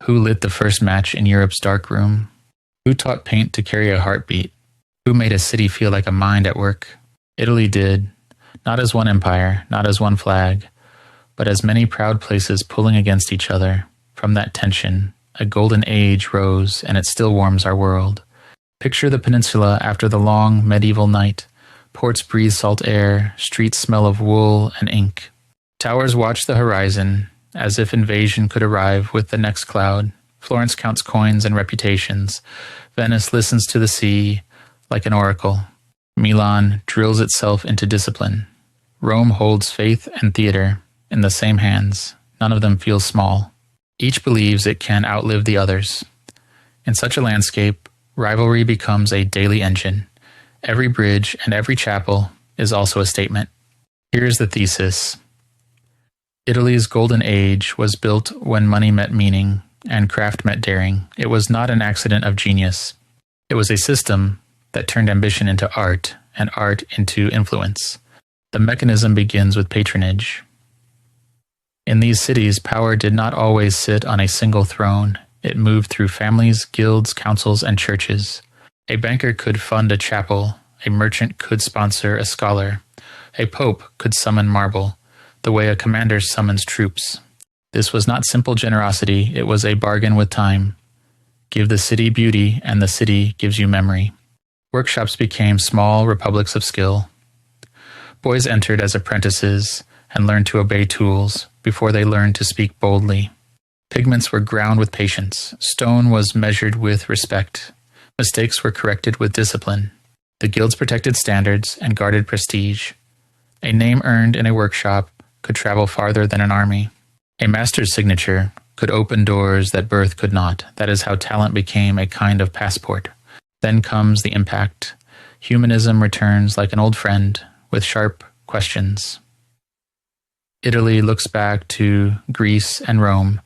Who lit the first match in Europe's dark room? Who taught paint to carry a heartbeat? Who made a city feel like a mind at work? Italy did, not as one empire, not as one flag, but as many proud places pulling against each other. From that tension, a golden age rose, and it still warms our world. Picture the peninsula after the long medieval night. Ports breathe salt air, streets smell of wool and ink. Towers watch the horizon, as if invasion could arrive with the next cloud. Florence counts coins and reputations. Venice listens to the sea like an oracle. Milan drills itself into discipline. Rome holds faith and theater in the same hands. None of them feels small. Each believes it can outlive the others. In such a landscape, rivalry becomes a daily engine. Every bridge and every chapel is also a statement. Here is the thesis. Italy's golden age was built when money met meaning and craft met daring. It was not an accident of genius. It was a system that turned ambition into art and art into influence. The mechanism begins with patronage. In these cities, power did not always sit on a single throne. It moved through families, guilds, councils, and churches. A banker could fund a chapel. A merchant could sponsor a scholar. A pope could summon marble, the way a commander summons troops. This was not simple generosity, it was a bargain with time. Give the city beauty, and the city gives you memory. Workshops became small republics of skill. Boys entered as apprentices and learned to obey tools before they learned to speak boldly. Pigments were ground with patience. Stone was measured with respect. Mistakes were corrected with discipline. The guilds protected standards and guarded prestige. A name earned in a workshop could travel farther than an army. A master's signature could open doors that birth could not. That is how talent became a kind of passport. Then comes the impact. Humanism returns like an old friend with sharp questions. Italy looks back to Greece and Rome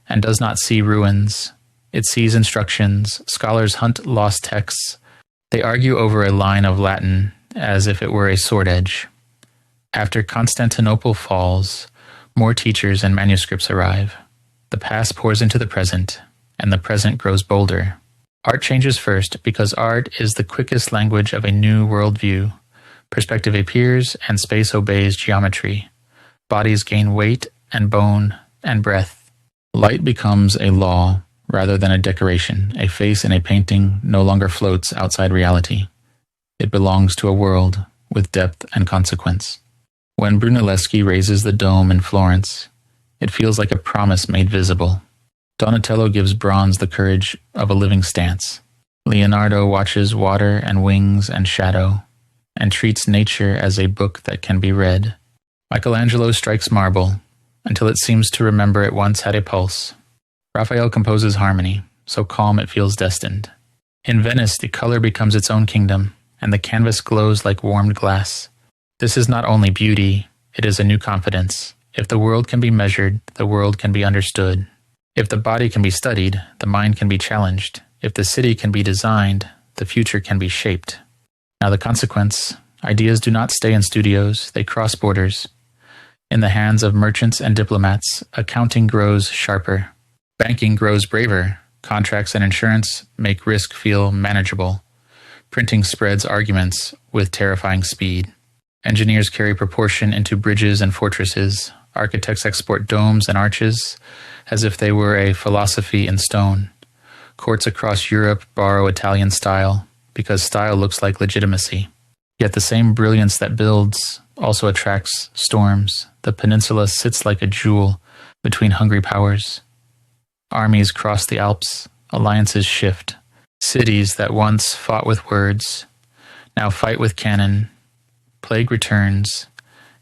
and does not see ruins. It sees instructions. Scholars hunt lost texts. They argue over a line of Latin as if it were a sword edge. After Constantinople falls, more teachers and manuscripts arrive. The past pours into the present, and the present grows bolder. Art changes first because art is the quickest language of a new worldview. Perspective appears, and space obeys geometry. Bodies gain weight and bone and breath. Light becomes a law rather than a decoration. A face in a painting no longer floats outside reality. It belongs to a world with depth and consequence. When Brunelleschi raises the dome in Florence, it feels like a promise made visible. Donatello gives bronze the courage of a living stance. Leonardo watches water and wings and shadow, and treats nature as a book that can be read. Michelangelo strikes marble until it seems to remember it once had a pulse. Raphael composes harmony, so calm it feels destined. In Venice, the color becomes its own kingdom, and the canvas glows like warmed glass. This is not only beauty, it is a new confidence. If the world can be measured, the world can be understood. If the body can be studied, the mind can be challenged. If the city can be designed, the future can be shaped. Now the consequence, ideas do not stay in studios, they cross borders. In the hands of merchants and diplomats, accounting grows sharper. Banking grows braver. Contracts and insurance make risk feel manageable. Printing spreads arguments with terrifying speed. Engineers carry proportion into bridges and fortresses. Architects export domes and arches as if they were a philosophy in stone. Courts across Europe borrow Italian style because style looks like legitimacy. Yet the same brilliance that builds also attracts storms. The peninsula sits like a jewel between hungry powers. Armies cross the Alps, alliances shift. Cities that once fought with words now fight with cannon. Plague returns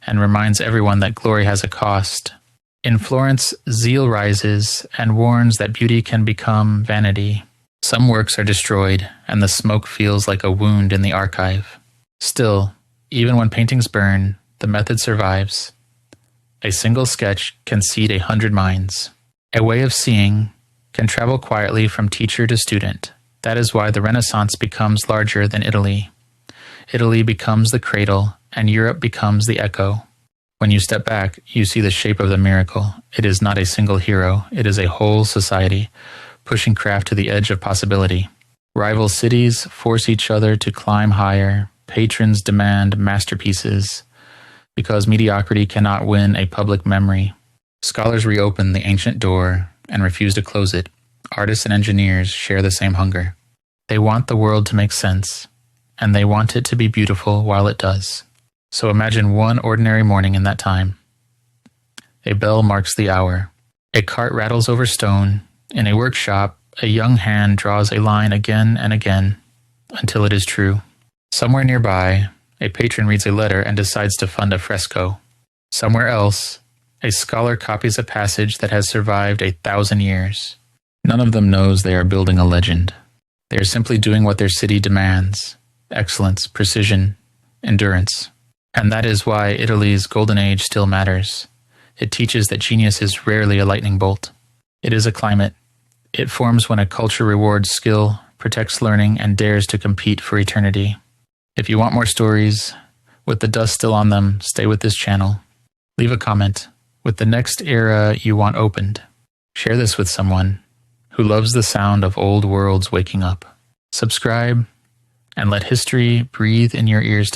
and reminds everyone that glory has a cost. In Florence, zeal rises and warns that beauty can become vanity. Some works are destroyed, and the smoke feels like a wound in the archive. Still, even when paintings burn, the method survives. A single sketch can seed 100 minds. A way of seeing can travel quietly from teacher to student. That is why the Renaissance becomes larger than Italy. Italy becomes the cradle, and Europe becomes the echo. When you step back, you see the shape of the miracle. It is not a single hero, it is a whole society, pushing craft to the edge of possibility. Rival cities force each other to climb higher, patrons demand masterpieces, because mediocrity cannot win a public memory. Scholars reopen the ancient door and refuse to close it. Artists and engineers share the same hunger. They want the world to make sense, and they want it to be beautiful while it does. So imagine one ordinary morning in that time. A bell marks the hour. A cart rattles over stone. In a workshop, a young hand draws a line again and again until it is true. Somewhere nearby, a patron reads a letter and decides to fund a fresco. Somewhere else, a scholar copies a passage that has survived 1,000 years. None of them knows they are building a legend. They are simply doing what their city demands: excellence, precision, endurance. And that is why Italy's golden age still matters. It teaches that genius is rarely a lightning bolt. It is a climate. It forms when a culture rewards skill, protects learning, and dares to compete for eternity. If you want more stories, with the dust still on them, stay with this channel. Leave a comment with the next era you want opened. Share this with someone who loves the sound of old worlds waking up. Subscribe and let history breathe in your ears tonight.